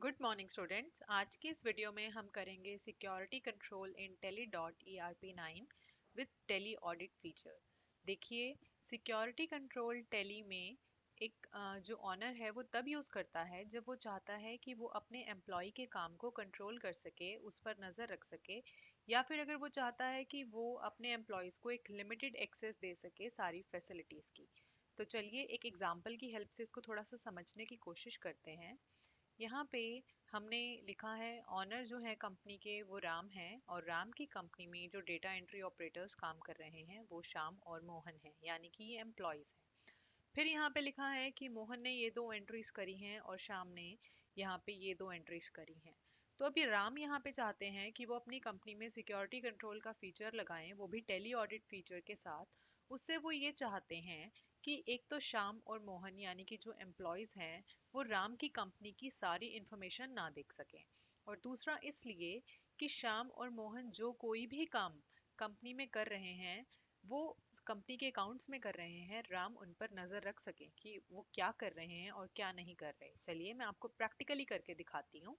Good morning students. आज की इस वीडियो में हम करेंगे security control in Tally dot ERP9 with Tally audit feature. देखिए, सिक्योरिटी कंट्रोल टेली में एक जो ऑनर है वो तब यूज़ करता है जब वो चाहता है कि वो अपने एम्प्लॉय के काम को कंट्रोल कर सके, उस पर नज़र रख सके, या फिर अगर वो चाहता है कि वो अपने एम्प्लॉयज़ को एक लिमिटेड एक्सेस दे सके सारी फैसिलिटीज़ की। तो चलिए एक एग्जाम्पल की हेल्प से इसको थोड़ा सा समझने की कोशिश करते हैं। यहाँ पे हमने लिखा है ऑनर जो है कंपनी के वो राम हैं, और राम की कंपनी में जो डेटा एंट्री ऑपरेटर्स काम कर रहे हैं वो श्याम और मोहन हैं, यानी कि ये एम्प्लॉयज़ हैं। फिर यहाँ पे लिखा है कि मोहन ने ये दो एंट्रीज करी हैं और श्याम ने यहाँ पे ये दो एंट्रीज करी हैं। तो अभी राम यहाँ पे चाहते हैं कि वो अपनी कंपनी में सिक्योरिटी कंट्रोल का फीचर लगाएं, वो भी टेली ऑडिट फीचर के साथ। उससे वो ये चाहते हैं कि एक तो श्याम और मोहन यानी कि जो एम्प्लॉयज़ हैं वो राम की कंपनी की सारी इंफॉर्मेशन ना देख सकें, और दूसरा इसलिए कि श्याम और मोहन जो कोई भी काम कंपनी में कर रहे हैं वो कंपनी के अकाउंट्स में कर रहे हैं, राम उन पर नज़र रख सकें कि वो क्या कर रहे हैं और क्या नहीं कर रहे। चलिए मैं आपको प्रैक्टिकली करके दिखाती हूँ।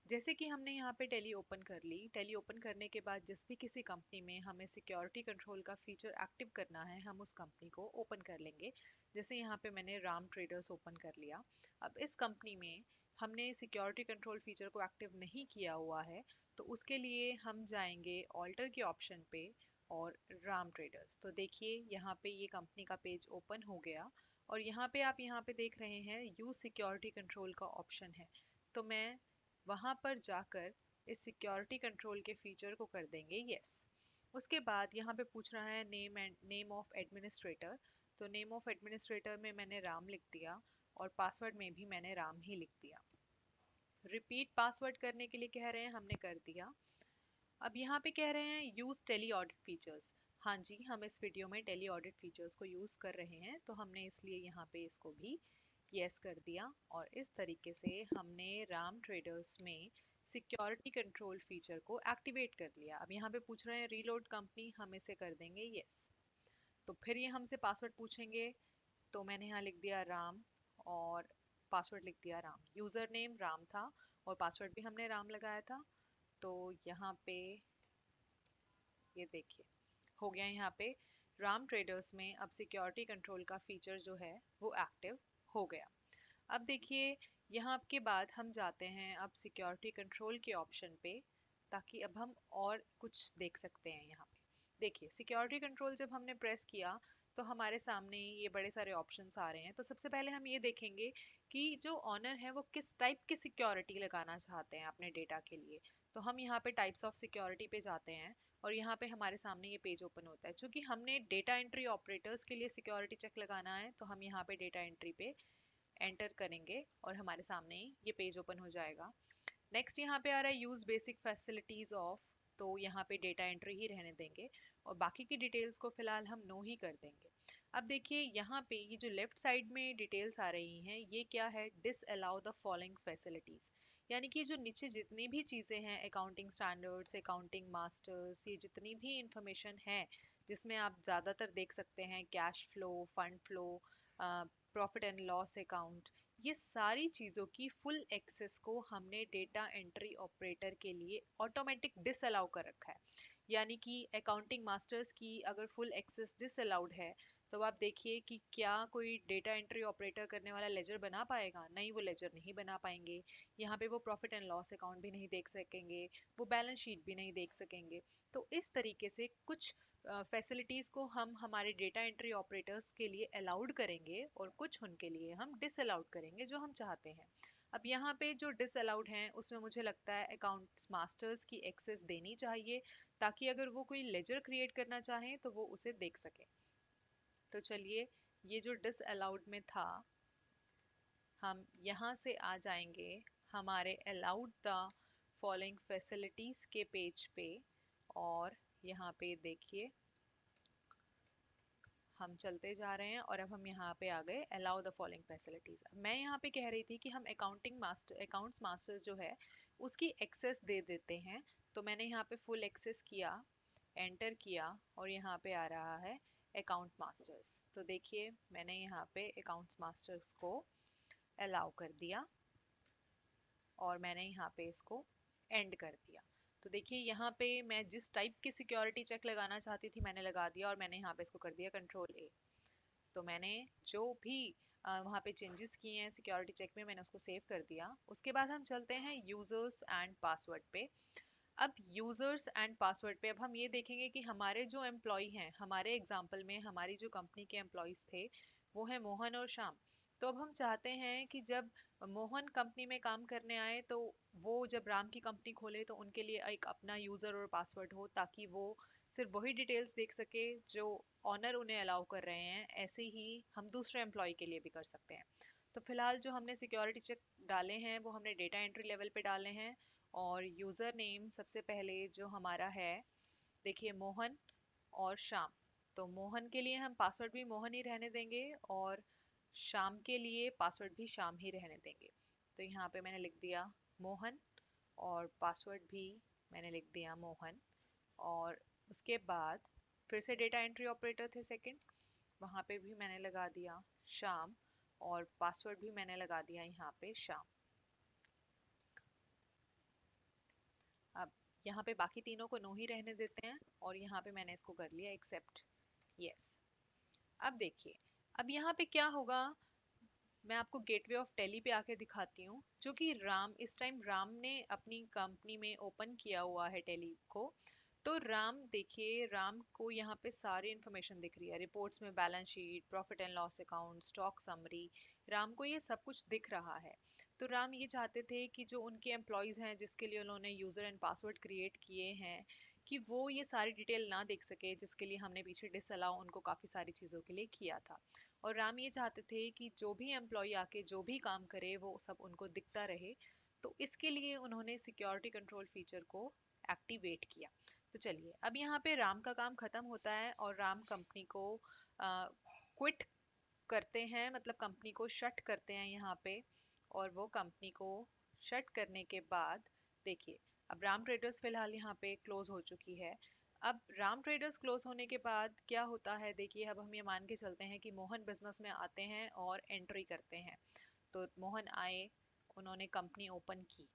जैसे कि हमने यहाँ पे टैली ओपन कर ली। टैली ओपन करने के बाद जिस भी किसी कंपनी में हमें सिक्योरिटी कंट्रोल का फीचर एक्टिव करना है, हम उस कंपनी को ओपन कर लेंगे। जैसे यहाँ पे मैंने राम ट्रेडर्स ओपन कर लिया। अब इस कंपनी में हमने सिक्योरिटी कंट्रोल फीचर को एक्टिव नहीं किया हुआ है, तो उसके लिए हम जाएंगे ऑल्टर के ऑप्शन पे और राम ट्रेडर्स। तो देखिए यहाँ पे ये कंपनी का पेज ओपन हो गया, और यहाँ पे आप यहाँ पे देख रहे हैं यूज सिक्योरिटी कंट्रोल का ऑप्शन है। तो मैं वहाँ पर जाकर इस सिक्योरिटी कंट्रोल के फीचर को कर देंगे यस। उसके बाद यहाँ पे पूछ रहा है नेम ऑफ एडमिनिस्ट्रेटर। तो नेम ऑफ एडमिनिस्ट्रेटर में मैंने राम लिख दिया, और पासवर्ड में भी मैंने राम ही लिख दिया। रिपीट पासवर्ड करने के लिए कह रहे हैं, हमने कर दिया। अब यहाँ पे कह रहे हैं यूज टेली ऑडिट फीचर्स। हाँ जी, हम इस वीडियो में टेली ऑडिट फीचर्स को यूज कर रहे हैं, तो हमने इसलिए यहाँ पे इसको भी यस कर दिया, और इस तरीके से हमने राम ट्रेडर्स में सिक्योरिटी कंट्रोल फीचर को एक्टिवेट कर लिया। अब यहाँ पे पूछ रहे हैं रीलोड कंपनी, हम इसे कर देंगे यस। तो फिर ये हमसे पासवर्ड पूछेंगे, तो मैंने यहाँ लिख दिया राम, और पासवर्ड लिख दिया राम। यूजर नेम राम था और पासवर्ड भी हमने राम लगाया था। तो यहाँ पे ये देखिए हो गया। यहाँ पे राम ट्रेडर्स में अब सिक्योरिटी कंट्रोल का फीचर जो है वो एक्टिव हो गया। अब देखिए यहाँ के बाद हम जाते हैं अब सिक्योरिटी कंट्रोल के ऑप्शन पे, ताकि अब हम और कुछ देख सकते हैं। यहाँ पे देखिए सिक्योरिटी कंट्रोल जब हमने प्रेस किया तो हमारे सामने ये बड़े सारे ऑप्शंस आ रहे हैं। तो सबसे पहले हम ये देखेंगे कि जो ऑनर है वो किस टाइप की सिक्योरिटी लगाना चाहते हैं अपने डेटा के लिए। तो हम यहाँ पे टाइप्स ऑफ सिक्योरिटी पे जाते हैं, और यहाँ पे हमारे सामने ये पेज ओपन होता है। चूंकि हमने डेटा एंट्री ऑपरेटर्स के लिए सिक्योरिटी चेक लगाना है, तो हम यहाँ पे डेटा एंट्री पे एंटर करेंगे और हमारे सामने ये पेज ओपन हो जाएगा। नेक्स्ट यहाँ पे आ रहा है यूज बेसिक फैसिलिटीज ऑफ। तो यहाँ पे डेटा एंट्री ही रहने देंगे, और बाकी की डिटेल्स को फिलहाल हम नो ही कर देंगे। अब देखिए यहाँ पे ये जो लेफ्ट साइड में डिटेल्स आ रही हैं, ये क्या है, disallow the following facilities. यानी कि जो नीचे जितनी भी चीज़ें हैं, अकाउंटिंग स्टैंडर्ड्स, अकाउंटिंग मास्टर्स, ये जितनी भी इंफॉर्मेशन है जिसमें आप ज़्यादातर देख सकते हैं cash flow, fund flow, profit and loss account, ये सारी चीज़ों की फुल एक्सेस को हमने डेटा एंट्री ऑपरेटर के लिए ऑटोमेटिक डिसअलाउ कर रखा है। यानी कि अकाउंटिंग मास्टर्स की अगर फुल एक्सेस डिसअलाउड है, तो आप देखिए कि क्या कोई डेटा एंट्री ऑपरेटर करने वाला लेजर बना पाएगा? नहीं, वो लेजर नहीं बना पाएंगे। यहाँ पे वो प्रॉफिट एंड लॉस अकाउंट भी नहीं देख सकेंगे, वो बैलेंस शीट भी नहीं देख सकेंगे। तो इस तरीके से कुछ फैसिलिटीज़ को हम हमारे डेटा एंट्री ऑपरेटर्स के लिए अलाउड करेंगे, और कुछ उनके लिए हम डिसअलाउड करेंगे जो हम चाहते हैं। अब यहाँ पे जो डिसअलाउड हैं उसमें मुझे लगता है अकाउंट्स मास्टर्स की एक्सेस देनी चाहिए, ताकि अगर वो कोई लेजर क्रिएट करना चाहें तो वो उसे देख सके। तो चलिए, ये जो डिसअलाउड में था, हम यहाँ से आ जाएंगे हमारे अलाउड द फॉलोइंग फैसिलिटीज़ के पेज पे, और यहाँ पे देखिए हम चलते जा रहे हैं, और अब हम यहाँ पे आ गए अलाउ द फॉलोइंग फैसिलिटीज। मैं यहाँ पे कह रही थी कि हम अकाउंट्स मास्टर्स जो है उसकी एक्सेस दे देते हैं। तो मैंने यहाँ पे फुल एक्सेस किया, एंटर किया, और यहाँ पे आ रहा है अकाउंट मास्टर्स। तो देखिए मैंने यहाँ पे अकाउंट्स मास्टर्स को अलाउ कर दिया। और मैंने यहाँ पे इसको एंड कर दिया। तो देखिए यहाँ पे मैं जिस टाइप की सिक्योरिटी चेक लगाना चाहती थी मैंने लगा दिया, और मैंने यहाँ पे इसको कर दिया कंट्रोल A। तो मैंने जो भी वहाँ पे चेंजेस किए हैं सिक्योरिटी चेक में मैंने उसको सेव कर दिया। उसके बाद हम चलते हैं यूजर्स एंड पासवर्ड पे। अब यूजर्स एंड पासवर्ड पे अब हम ये देखेंगे कि हमारे जो एम्प्लॉय हैं, हमारे एग्जाम्पल में हमारी जो कंपनी के एम्प्लॉयज थे वो है मोहन और श्याम। तो अब हम चाहते हैं कि जब मोहन कंपनी में काम करने आए तो वो जब राम की कंपनी खोले तो उनके लिए एक अपना यूजर और पासवर्ड हो, ताकि वो सिर्फ वही डिटेल्स देख सके जो ऑनर उन्हें अलाउ कर रहे हैं। ऐसे ही हम दूसरे एम्प्लॉय के लिए भी कर सकते हैं। तो फिलहाल जो हमने सिक्योरिटी चेक डाले हैं वो हमने डेटा एंट्री लेवल पे डाले हैं। और यूजर नेम सबसे पहले जो हमारा है, देखिए मोहन और श्याम। तो मोहन के लिए हम पासवर्ड भी मोहन ही रहने देंगे, और श्याम के लिए पासवर्ड भी श्याम ही रहने देंगे। तो यहाँ पे मैंने लिख दिया मोहन, और पासवर्ड भी मैंने लिख दिया मोहन। और उसके बाद फिर से डेटा एंट्री ऑपरेटर थे सेकंड, वहाँ पे भी मैंने लगा दिया श्याम, और पासवर्ड भी मैंने लगा दिया यहाँ पे श्याम। अब यहाँ पे बाकी तीनों को नो ही रहने देते हैं, और यहाँ पे मैंने इसको कर लिया एक्सेप्ट, यस। अब देखिए अब यहाँ पे क्या होगा, मैं आपको गेटवे ऑफ टेली पे आके दिखाती हूँ, जो कि राम इस टाइम राम ने अपनी कंपनी में ओपन किया हुआ है टेली को। तो राम देखिए, राम को यहाँ पे सारी इन्फॉर्मेशन दिख रही है, रिपोर्ट्स में balance sheet, profit and loss account, stock summary, Ram को ये सब कुछ दिख रहा है। तो राम ये चाहते थे कि जो उनके एम्प्लॉयज हैं जिसके लिए उन्होंने यूजर एंड पासवर्ड क्रिएट किए हैं, कि वो ये सारी डिटेल ना देख सके, जिसके लिए हमने पीछे डिसअलाउ उनको काफी सारी चीजों के लिए किया था। और राम ये चाहते थे कि जो भी एम्प्लॉय आके जो भी काम करे वो सब उनको दिखता रहे। तो इसके लिए उन्होंने सिक्योरिटी कंट्रोल फीचर को एक्टिवेट किया। तो चलिए अब यहाँ पे राम का काम खत्म होता है और राम कंपनी को क्विट करते हैं, मतलब कंपनी को शट करते हैं यहाँ पे। और वो कंपनी को शट करने के बाद देखिए अब राम ट्रेडर्स फिलहाल यहाँ पे क्लोज हो चुकी है। अब राम ट्रेडर्स क्लोज होने के बाद क्या होता है, देखिए अब हम ये मान के चलते हैं कि मोहन बिजनेस में आते हैं और एंट्री करते हैं। तो मोहन आए, उन्होंने कंपनी ओपन की।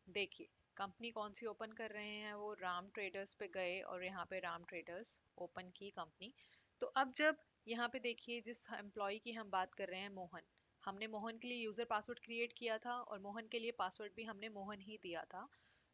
देखिए कंपनी कौन सी ओपन कर रहे हैं, वो राम ट्रेडर्स पे गए और यहाँ पे राम ट्रेडर्स ओपन की कंपनी। तो अब जब यहाँ पे देखिए जिस एम्प्लॉय की हम बात कर रहे हैं मोहन, हमने मोहन के लिए यूजर पासवर्ड क्रिएट किया था और मोहन के लिए पासवर्ड भी हमने मोहन ही दिया था।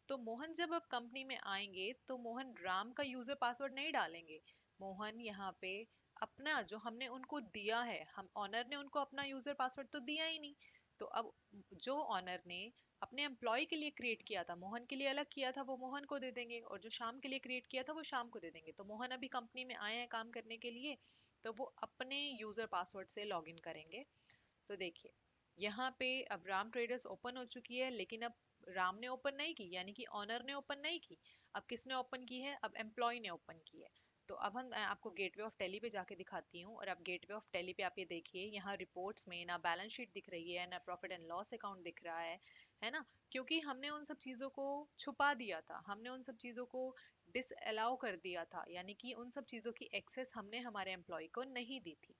तो मोहन जब अब कंपनी में आएंगे तो मोहन राम का यूजर पासवर्ड नहीं डालेंगे। मोहन यहाँ पे अपना जो हमने उनको दिया है, हम ऑनर ने उनको अपना यूजर पासवर्ड तो दिया ही नहीं। तो अब जो ऑनर ने अपने एम्प्लॉय के लिए क्रिएट किया था, मोहन के लिए अलग किया था, वो मोहन को दे देंगे, और जो शाम के लिए क्रिएट किया था वो शाम को दे देंगे। तो मोहन अभी कंपनी में आए हैं काम करने के लिए, तो वो अपने यूजर पासवर्ड से लॉगिन करेंगे। तो देखिए यहाँ पे अब राम ट्रेडर्स ओपन हो चुकी है, लेकिन अब राम ने ओपन नहीं की, यानी कि ऑनर ने ओपन नहीं की। अब किसने ओपन की है, अब एम्प्लॉय ने ओपन की है। तो अब हम मैं आपको गेटवे ऑफ टेली पे जाके दिखाती हूँ। और अब गेटवे ऑफ टेली पे आप ये देखिए, यहाँ रिपोर्ट्स में ना बैलेंस शीट दिख रही है, ना प्रॉफिट एंड लॉस अकाउंट दिख रहा है ना। क्योंकि हमने उन सब चीजों को छुपा दिया था, हमने उन सब चीजों को डिसअलाउ कर दिया था, यानी कि उन सब चीजों की एक्सेस हमने हमारे एम्प्लॉय को नहीं दी थी।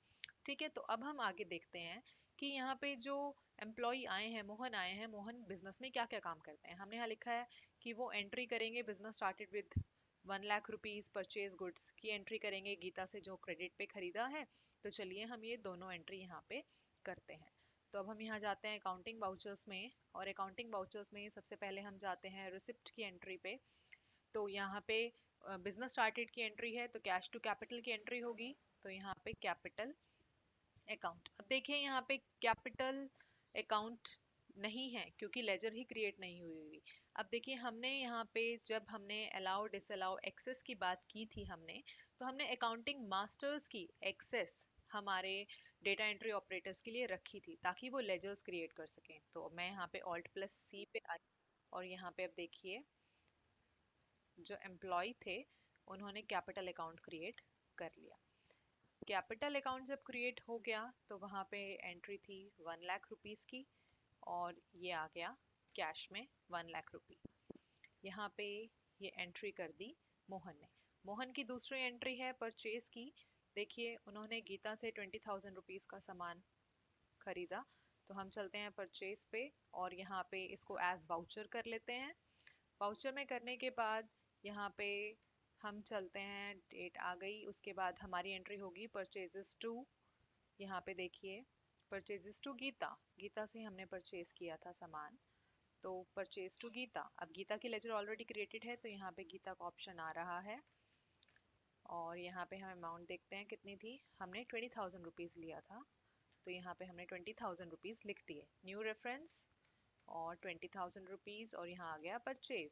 ठीक है, तो अब हम आगे देखते हैं कि यहाँ पे जो एम्प्लॉय आए हैं, मोहन आए हैं, मोहन बिजनेस में क्या क्या काम करते हैं। हमने यहाँ लिखा है कि वो एंट्री करेंगे, business started with 1 lakh rupees purchase goods की एंट्री करेंगे, गीता से जो क्रेडिट पे खरीदा है। तो चलिए हम ये दोनों एंट्री यहाँ पे करते हैं। तो अब हम यहाँ जाते हैं अकाउंटिंग वाउचर्स में, और अकाउंटिंग वाउचर्स में सबसे पहले हम जाते हैं रिसिप्ट की एंट्री पे। तो यहाँ पे बिजनेस स्टार्टेड की एंट्री है तो कैश टू कैपिटल की एंट्री होगी। तो यहाँ पे कैपिटल अकाउंट, अब देखिए यहाँ पे कैपिटल अकाउंट नहीं है क्योंकि लेजर ही क्रिएट नहीं हुई हुई। अब देखिए हमने यहाँ पे जब हमने अलाउ डिसअलाउ एक्सेस की बात की थी हमने, तो हमने अकाउंटिंग मास्टर्स की एक्सेस हमारे डेटा एंट्री ऑपरेटर्स के लिए रखी थी ताकि वो लेजर्स क्रिएट कर सकें। तो मैं यहाँ पे Alt+C पे आई, और यहाँ पे अब देखिए जो एम्प्लॉय थे उन्होंने कैपिटल अकाउंट क्रिएट कर लिया। कैपिटल अकाउंट जब क्रिएट हो गया तो वहाँ पे एंट्री थी 1 लाख रुपीज की, और ये आ गया कैश में 1 लाख रुपी। यहाँ पे ये एंट्री कर दी मोहन ने। मोहन की दूसरी एंट्री है परचेज की। देखिए उन्होंने गीता से 20,000 रुपीज का सामान खरीदा, तो हम चलते हैं परचेज पे और यहाँ पे इसको एज वाउचर कर लेते हैं। वाउचर में करने के बाद यहाँ पे हम चलते हैं, डेट आ गई, उसके बाद हमारी एंट्री होगी परचेजेस टू। यहाँ पे देखिए परचेजेस टू गीता, गीता से हमने परचेज किया था सामान, तो परचेज टू गीता। अब गीता की लेजर ऑलरेडी क्रिएटेड है तो यहाँ पे गीता का ऑप्शन आ रहा है और यहाँ पे हम अमाउंट देखते हैं कितनी थी, हमने 20,000 रुपीज़ लिया था, तो यहाँ पे हमने 20,000 रुपीज़ लिख दिए, न्यू रेफरेंस और 20,000 रुपीज़ और यहाँ आ गया परचेज।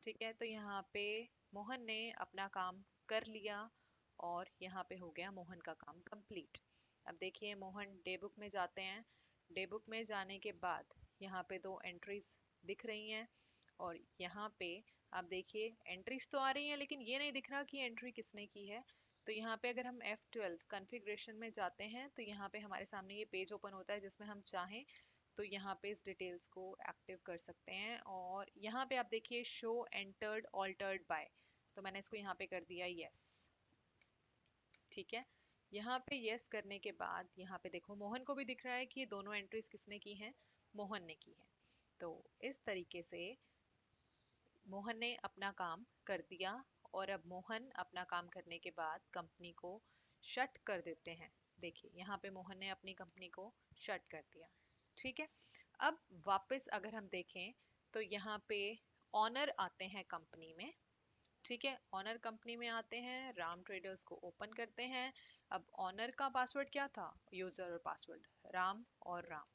ठीक है, तो यहाँ पे मोहन ने अपना काम कर लिया और यहाँ पे हो गया मोहन का काम कंप्लीट। अब देखिए मोहन डे बुक में जाते हैं, डे बुक में जाने के बाद यहाँ पे दो एंट्रीज दिख रही हैं और यहाँ पे आप देखिए एंट्रीज तो आ रही हैं लेकिन ये नहीं दिख रहा कि एंट्री किसने की है। तो यहाँ पे अगर हम F12 कॉन्फ़िगरेशन में जाते हैं तो यहाँ पे हमारे सामने ये पेज ओपन होता है जिसमें हम चाहें तो यहाँ पे इस डिटेल्स को एक्टिव कर सकते हैं और यहाँ पे आप देखिए शो एंटर्ड ऑल्टर्ड बाय, तो मैंने इसको यहाँ पे कर दिया यस। ठीक है, यहाँ पे यस करने के बाद यहाँ पे देखो मोहन को भी दिख रहा है कि ये दोनों एंट्रीज किसने की हैं, मोहन ने की है। तो इस तरीके से मोहन ने अपना काम कर दिया और अब मोहन अपना काम करने के बाद कंपनी को शट कर देते हैं। देखिए यहाँ पे मोहन ने अपनी कंपनी को शट कर दिया। ठीक है, अब वापस अगर हम देखें तो यहाँ पे ऑनर आते हैं कंपनी में। ठीक है, ऑनर कंपनी में आते हैं, राम ट्रेडर्स को ओपन करते हैं। अब ऑनर का पासवर्ड क्या था, यूजर और पासवर्ड राम और राम।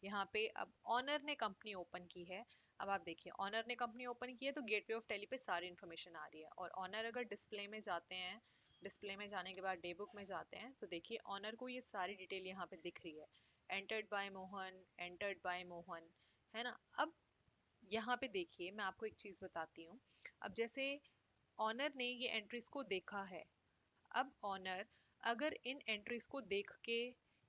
यहाँ पे अब ऑनर ने कंपनी ओपन की है। अब आप देखिए ऑनर ने कंपनी ओपन की है तो गेटवे ऑफ टेली पे सारी इन्फॉर्मेशन आ रही है और ऑनर अगर डिस्प्ले में जाते हैं, डिस्प्ले में जाने के बाद डे बुक में जाते हैं तो देखिए ऑनर को ये सारी डिटेल यहाँ पे दिख रही है, entered by Mohan, entered by Mohan, है ना। अब यहाँ पे देखिए मैं आपको एक चीज बताती हूँ। अब जैसे ऑनर ने ये एंट्रीज को देखा है, अब ऑनर अगर इन एंट्रीज को देख के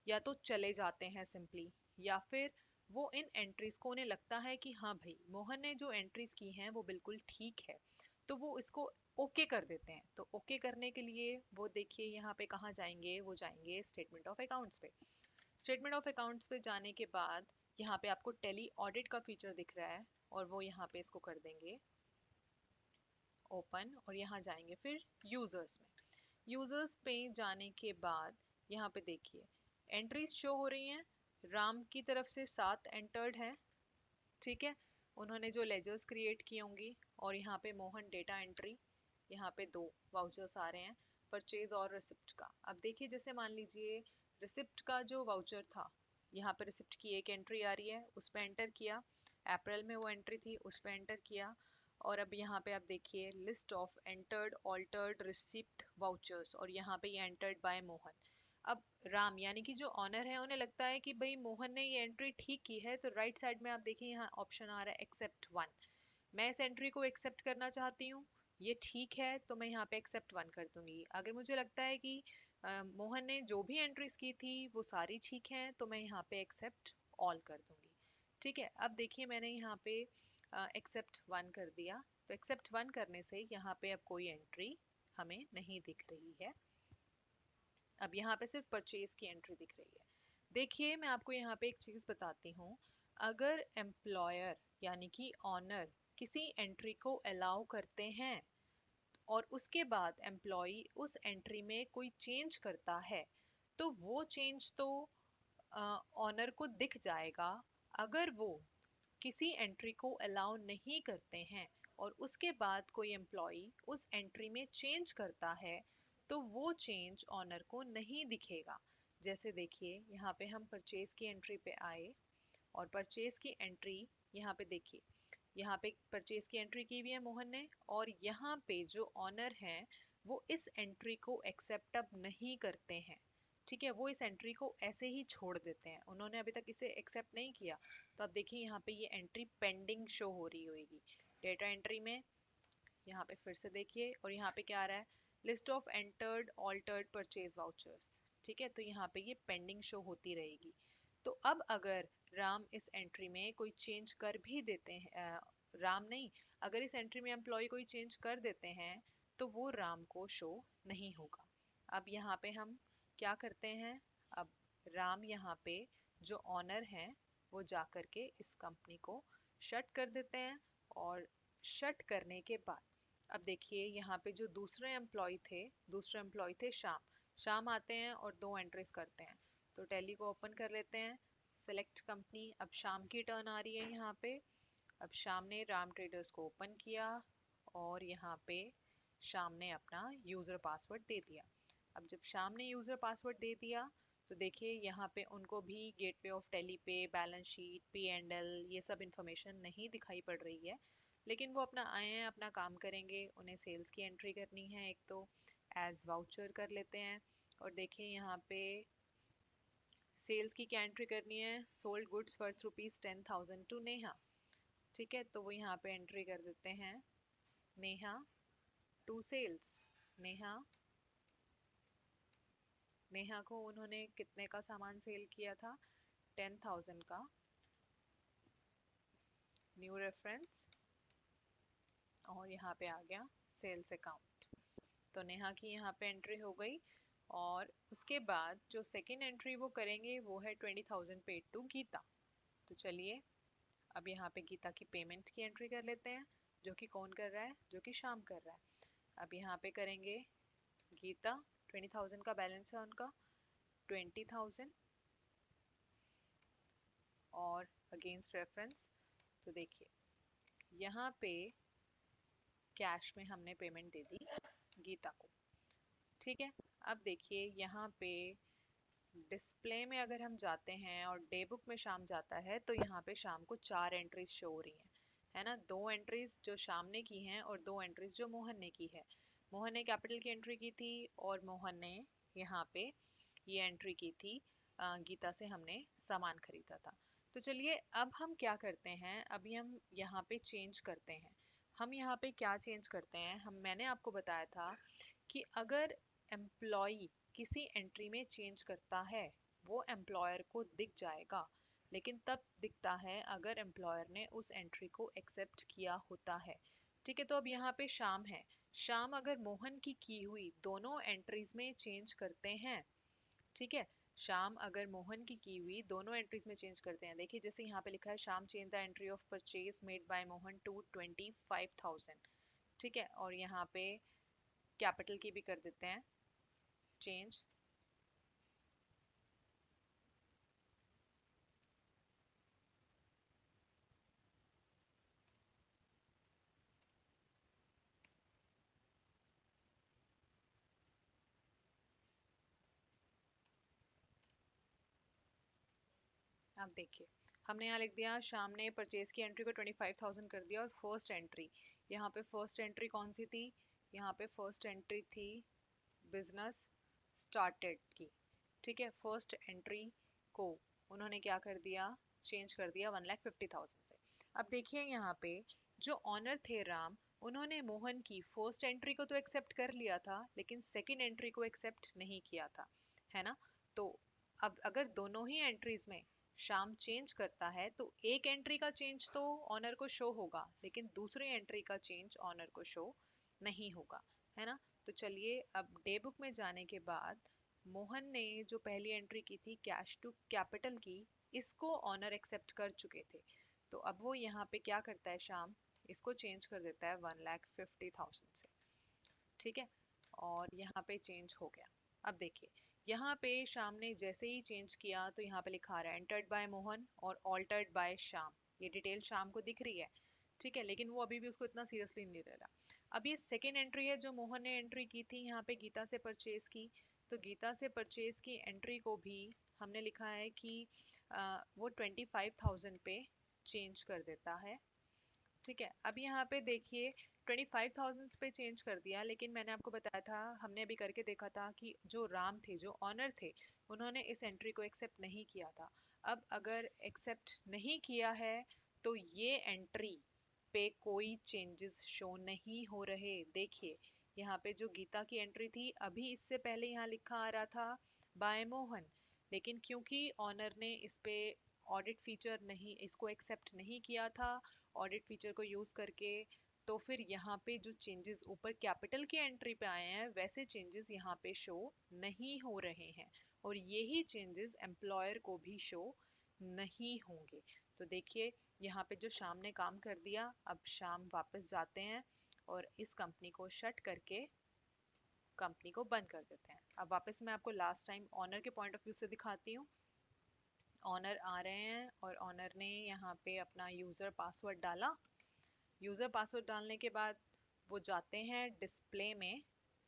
या तो चले जाते हैं सिंपली, या फिर वो इन एंट्रीज को उन्हें लगता है कि हाँ भाई मोहन ने जो एंट्रीज की हैं वो बिल्कुल ठीक है, तो वो इसको ओके कर देते हैं। तो ओके करने के लिए वो देखिए यहाँ पे कहाँ जाएंगे, वो जाएंगे स्टेटमेंट ऑफ अकाउंट्स पे। स्टेटमेंट ऑफ अकाउंट्स पे जाने के बाद यहाँ पे आपको टेली ऑडिट का फीचर दिख रहा है और वो यहाँ पे इसको कर देंगे ओपन और यहाँ जाएंगे फिर यूजर्स में। यूजर्स पे जाने के बाद यहाँ पे देखिए एंट्रीज शो हो रही हैं, राम की तरफ से 7 एंटर्ड है। ठीक है, उन्होंने जो लेजर्स क्रिएट की होंगी और यहाँ पे मोहन डेटा एंट्री, यहाँ पे 2 वाउचर्स आ रहे हैं, परचेज और रिसिप्ट का। अब देखिए जैसे मान लीजिए रिसिप्ट का जो वाउचर था, यहाँ पे रिसिप्ट की एक एंट्री आ रही है, उस पर एंटर किया, अप्रैल में वो एंट्री थी उस पर एंटर किया। और अब यहाँ पे आप देखिए list of entered altered receipt vouchers और यहाँ पे ये एंटर्ड बाय मोहन। अब राम यानी कि जो ऑनर है उन्हें लगता है कि भाई मोहन ने ये एंट्री ठीक की है, तो राइट साइड में आप देखिए यहाँ ऑप्शन आ रहा है एक्सेप्ट वन, मैं इस एंट्री को एक्सेप्ट करना चाहती हूँ, ये ठीक है तो मैं यहाँ पे एक्सेप्ट वन कर दूंगी। अगर मुझे लगता है कि मोहन ने जो भी एंट्रीज की थी वो सारी ठीक हैं तो मैं यहाँ पे एक्सेप्ट ऑल कर दूंगी। ठीक है, अब देखिए मैंने यहाँ पे एक्सेप्ट वन कर दिया, तो एक्सेप्ट वन करने से यहाँ पे अब कोई एंट्री हमें नहीं दिख रही है। अब यहाँ पे सिर्फ परचेज की एंट्री दिख रही है। देखिए मैं आपको यहाँ पे एक चीज बताती हूँ, अगर एम्प्लॉयर यानी कि ऑनर किसी एंट्री को अलाउ करते हैं और उसके बाद एम्प्लॉय उस एंट्री में कोई चेंज करता है तो वो चेंज तो ऑनर को दिख जाएगा। अगर वो किसी एंट्री को अलाउ नहीं करते हैं और उसके बाद कोई एम्प्लॉय उस एंट्री में चेंज करता है तो वो चेंज ऑनर को नहीं दिखेगा। जैसे देखिए यहाँ पे हम परचेज की एंट्री पे आए और परचेज की एंट्री यहाँ पे देखिए, यहाँ पे परचेज की एंट्री की हुई है मोहन ने और यहाँ पे जो ऑनर हैं वो इस एंट्री को एक्सेप्ट अब नहीं करते हैं। ठीक है, वो इस एंट्री को ऐसे ही छोड़ देते हैं, उन्होंने अभी तक इसे एक्सेप्ट नहीं किया। तो अब देखिए यहाँ पे ये एंट्री पेंडिंग शो हो रही होगी डेटा एंट्री में। यहाँ पे फिर से देखिए और यहाँ पे क्या आ रहा है, list of entered altered purchase vouchers. ठीक है, तो यहाँ पे ये पेंडिंग शो होती रहेगी। तो अब अगर राम इस एंट्री में कोई चेंज कर भी देते हैं, राम नहीं, अगर इस एंट्री में एम्प्लॉय कोई चेंज कर देते हैं तो वो राम को शो नहीं होगा। अब यहाँ पे हम क्या करते हैं, अब राम यहाँ पे जो ऑनर हैं वो जा कर के इस कंपनी को शट कर देते हैं। और शट करने के बाद अब देखिए यहाँ पे जो दूसरे एम्प्लॉय थे शाम। शाम आते हैं और दो एंट्रीज करते हैं। तो टैली को ओपन कर लेते हैं, सेलेक्ट कंपनी। अब शाम की टर्न आ रही है यहाँ पे। अब शाम ने राम ट्रेडर्स को ओपन किया और यहाँ पे शाम ने अपना यूजर पासवर्ड दे दिया। अब जब शाम ने यूजर पासवर्ड दे दिया तो देखिए यहाँ पे उनको भी गेटवे ऑफ टेली पे, बैलेंस शीट, P&L ये सब इंफॉर्मेशन नहीं दिखाई पड़ रही है। लेकिन वो अपना आए हैं, अपना काम करेंगे। उन्हें सेल्स की एंट्री करनी है, एक तो एज वाउचर कर लेते हैं। और देखिए यहाँ पे सेल्स की क्या एंट्री करनी है, sold goods worth ₹10,000 to Neha. ठीक है, तो वो यहाँ पे एंट्री कर देते हैं नेहा टू सेल्स। नेहा नेहा को उन्होंने कितने का सामान सेल किया था, 10,000 का। न्यू रेफरेंस और यहाँ पे आ गया सेल्स अकाउंट। तो नेहा की यहाँ पे एंट्री हो गई। और उसके बाद जो सेकेंड एंट्री वो करेंगे वो है 20,000 पेड टू गीता। तो चलिए अब यहाँ पे गीता की पेमेंट की एंट्री कर लेते हैं, जो कि कौन कर रहा है, जो कि शाम कर रहा है। अब यहाँ पे करेंगे गीता, 20,000 का बैलेंस है उनका, 20,000 और अगेंस्ट रेफरेंस। तो देखिए यहाँ पे कैश में हमने पेमेंट दे दी गीता को। ठीक है, अब देखिए यहाँ पे डिस्प्ले में अगर हम जाते हैं और डे बुक में शाम जाता है तो यहाँ पे शाम को 4 एंट्रीज शो हो रही हैं, है ना। 2 एंट्रीज जो शाम ने की हैं और 2 एंट्रीज जो मोहन ने की है। मोहन ने कैपिटल की एंट्री की थी और मोहन ने यहाँ पे ये एंट्री की थी, गीता से हमने सामान खरीदा था। तो चलिए अब हम क्या करते हैं, अभी हम यहाँ पे चेंज करते हैं। हम यहाँ पे क्या चेंज करते हैं, मैंने आपको बताया था कि अगर एम्प्लॉय किसी एंट्री में चेंज करता है वो एम्प्लॉयर को दिख जाएगा, लेकिन तब दिखता है अगर एम्प्लॉयर ने उस एंट्री को एक्सेप्ट किया होता है। ठीक है, तो अब यहाँ पे शाम है। शाम अगर मोहन की हुई दोनों एंट्रीज में चेंज करते हैं, ठीक है, शाम अगर मोहन की हुई दोनों एंट्रीज में चेंज करते हैं। देखिए जैसे यहाँ पे लिखा है शाम change the entry of purchase made by Mohan to 25,000। ठीक है, और यहाँ पे कैपिटल की भी कर देते हैं चेंज। अब देखिए हमने यहाँ लिख दिया शाम ने परचेज की एंट्री को 25,000 कर दिया। और फर्स्ट एंट्री, यहाँ पे फर्स्ट एंट्री कौन सी थी, यहाँ पे फर्स्ट एंट्री थी बिजनेस स्टार्टेड की। ठीक है, फर्स्ट एंट्री को उन्होंने क्या कर दिया, चेंज कर दिया 1,50,000 से। अब देखिए यहाँ पे जो ऑनर थे राम, उन्होंने मोहन की फर्स्ट एंट्री को तो एक्सेप्ट कर लिया था लेकिन सेकंड एंट्री को एक्सेप्ट नहीं किया था, है ना। तो अब अगर दोनों ही एंट्रीज में शाम चेंज करता है तो एक एंट्री का चेंज तो ऑनर को शो होगा लेकिन दूसरी एंट्री का चेंज ऑनर को शो नहीं होगा, है ना। तो चलिए अब डे बुक में जाने के बाद मोहन ने जो पहली एंट्री की थी कैश टू कैपिटल की, इसको ऑनर एक्सेप्ट कर चुके थे। तो अब वो यहाँ पे क्या करता है शाम, इसको चेंज कर देता है 1,50,000 से। ठीक है, और यहाँ पे चेंज हो गया। अब देखिए यहाँ पे शाम ने जैसे ही चेंज किया तो यहाँ पे लिखा रहा है एंटर्ड बाय मोहन और ऑल्टर्ड बाय शाम। ये डिटेल शाम को दिख रही है, ठीक है, लेकिन वो अभी भी उसको इतना सीरियसली नहीं ले रहा। अब ये सेकेंड एंट्री है जो मोहन ने एंट्री की थी यहाँ पे गीता से परचेज की। तो गीता से परचेज की एंट्री को भी हमने लिखा है कि वो 25,000 पे चेंज कर देता है। ठीक है, अब यहाँ पे देखिए 25,000 पे चेंज कर दिया, लेकिन मैंने आपको बताया था, हमने अभी करके देखा था कि जो राम थे, जो ऑनर थे, उन्होंने इस एंट्री को एक्सेप्ट नहीं किया था। अब अगर एक्सेप्ट नहीं किया है तो ये एंट्री पे कोई चेंजेस शो नहीं हो रहे। देखिए यहाँ पे जो गीता की एंट्री थी, अभी इससे पहले यहाँ लिखा आ रहा था बाय मोहन, लेकिन क्योंकि ऑनर ने इस पे ऑडिट फीचर नहीं, इसको एक्सेप्ट नहीं किया था ऑडिट फीचर को यूज करके, तो फिर यहाँ पे जो चेंजेस ऊपर कैपिटल की एंट्री पे आए हैं वैसे चेंजेस यहाँ पे शो नहीं हो रहे हैं और यही चेंजेस एम्प्लॉयर को भी शो नहीं होंगे। तो देखिए यहाँ पे जो शाम ने काम कर दिया, अब शाम वापस जाते हैं और इस कंपनी को शट करके कंपनी को बंद कर देते हैं। अब वापस मैं आपको लास्ट टाइम ऑनर के पॉइंट ऑफ व्यू से दिखाती हूँ। ऑनर आ रहे हैं और ऑनर ने यहाँ पे अपना यूज़र पासवर्ड डाला। यूज़र पासवर्ड डालने के बाद वो जाते हैं डिस्प्ले में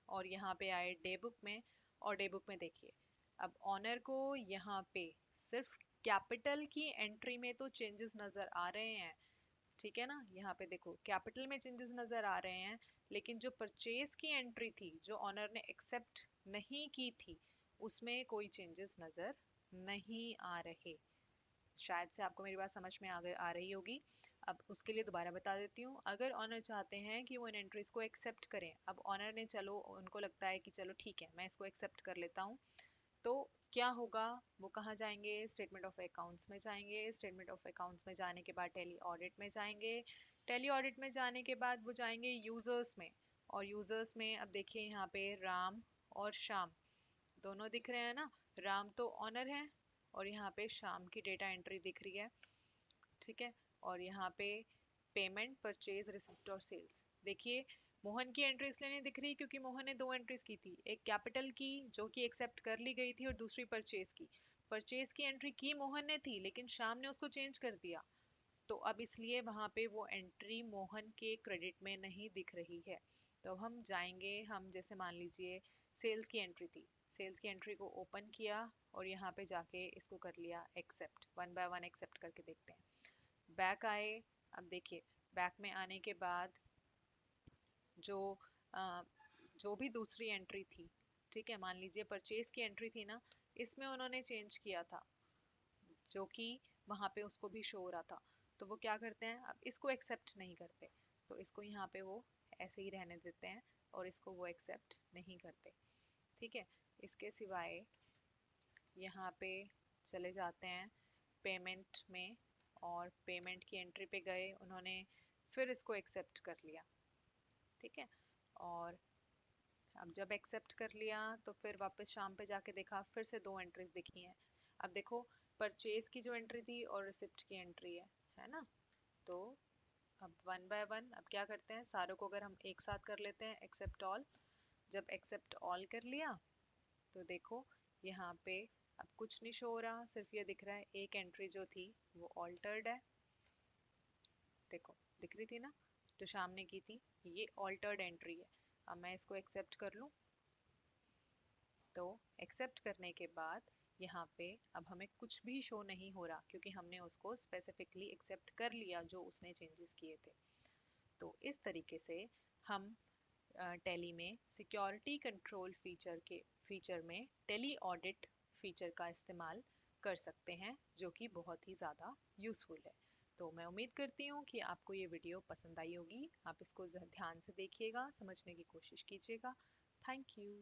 और यहाँ पे आए डे बुक में, और डे बुक में देखिए अब ऑनर को यहाँ पे सिर्फ कैपिटल की एंट्री में तो चेंजेस नज़र आ रहे हैं, ठीक है ना। यहाँ पे देखो कैपिटल में चेंजेस नज़र आ रहे हैं, लेकिन जो परचेज की एंट्री थी जो ऑनर ने एक्सेप्ट नहीं की थी उसमें कोई चेंजेस नज़र नहीं आ रहे। शायद से आपको मेरी बात समझ में आ रही होगी। अब उसके लिए दोबारा बता देती हूँ। अगर ऑनर चाहते हैं कि वो इन एंट्रीज को एक्सेप्ट करें, अब ऑनर ने चलो उनको लगता है कि चलो ठीक है मैं इसको एक्सेप्ट कर लेता हूँ, तो क्या होगा, वो कहाँ जाएंगे, स्टेटमेंट ऑफ अकाउंट्स में जाएंगे। स्टेटमेंट ऑफ अकाउंट्स में जाने के बाद टेली ऑडिट में जाएंगे। टेली ऑडिट में जाने के बाद वो जाएंगे यूजर्स में, और यूजर्स में अब देखिए यहाँ पे राम और श्याम दोनों दिख रहे हैं ना। राम तो ऑनर है और यहाँ पे शाम की डेटा एंट्री दिख रही है, ठीक है। और यहाँ पे पेमेंट, परचेज, रिसिप्ट और सेल्स। देखिए मोहन की एंट्री इसलिए नहीं दिख रही क्योंकि मोहन ने दो एंट्रीज की थी, एक कैपिटल की जो कि एक्सेप्ट कर ली गई थी और दूसरी परचेज की। परचेज की एंट्री की मोहन ने थी लेकिन शाम ने उसको चेंज कर दिया, तो अब इसलिए वहां पे वो एंट्री मोहन के क्रेडिट में नहीं दिख रही है। तो हम जाएंगे, हम जैसे मान लीजिए सेल्स की एंट्री थी, सेल्स की एंट्री को ओपन किया और यहाँ पे जाके इसको कर लिया accept, one by one accept करके देखते हैं। बैक आए, अब देखिए बैक में आने के बाद जो अ, जो भी दूसरी एंट्री थी, ठीक है, मान लीजिए परचेज की एंट्री थी ना, इसमें उन्होंने चेंज किया था जो कि वहां पे उसको भी शो हो रहा था। तो वो क्या करते हैं, अब इसको एक्सेप्ट नहीं करते, तो इसको यहाँ पे वो ऐसे ही रहने देते हैं और इसको वो एक्सेप्ट नहीं करते, ठीक है। इसके सिवाय यहाँ पे चले जाते हैं पेमेंट में, और पेमेंट की एंट्री पे गए, उन्होंने फिर इसको एक्सेप्ट कर लिया, ठीक है। और अब जब एक्सेप्ट कर लिया तो फिर वापस शाम पे जाके देखा, फिर से दो एंट्रीज दिखी हैं। अब देखो परचेज की जो एंट्री थी और रिसिप्ट की एंट्री है ना। तो अब वन बाय वन अब क्या करते हैं, सारों को अगर हम एक साथ कर लेते हैं एक्सेप्ट ऑल। जब एक्सेप्ट ऑल कर लिया तो देखो यहाँ पे अब कुछ नहीं शो हो रहा, सिर्फ ये दिख रहा है एक एंट्री जो थी वो ऑल्टर्ड है। देखो दिख रही थी ना जो शाम ने की थी, ये ऑल्टर्ड एंट्री है। अब मैं इसको एक्सेप्ट कर लूँ, तो एक्सेप्ट करने के बाद यहाँ पे अब हमें कुछ भी शो नहीं हो रहा क्योंकि हमने उसको स्पेसिफिकली एक्सेप्ट कर लिया जो उसने चेंजेस किए थे। तो इस तरीके से हम टेली में सिक्योरिटी कंट्रोल फीचर में टेली ऑडिट फीचर का इस्तेमाल कर सकते हैं, जो कि बहुत ही ज़्यादा यूज़फुल है। तो मैं उम्मीद करती हूँ कि आपको ये वीडियो पसंद आई होगी। आप इसको ध्यान से देखिएगा, समझने की कोशिश कीजिएगा। Thank you.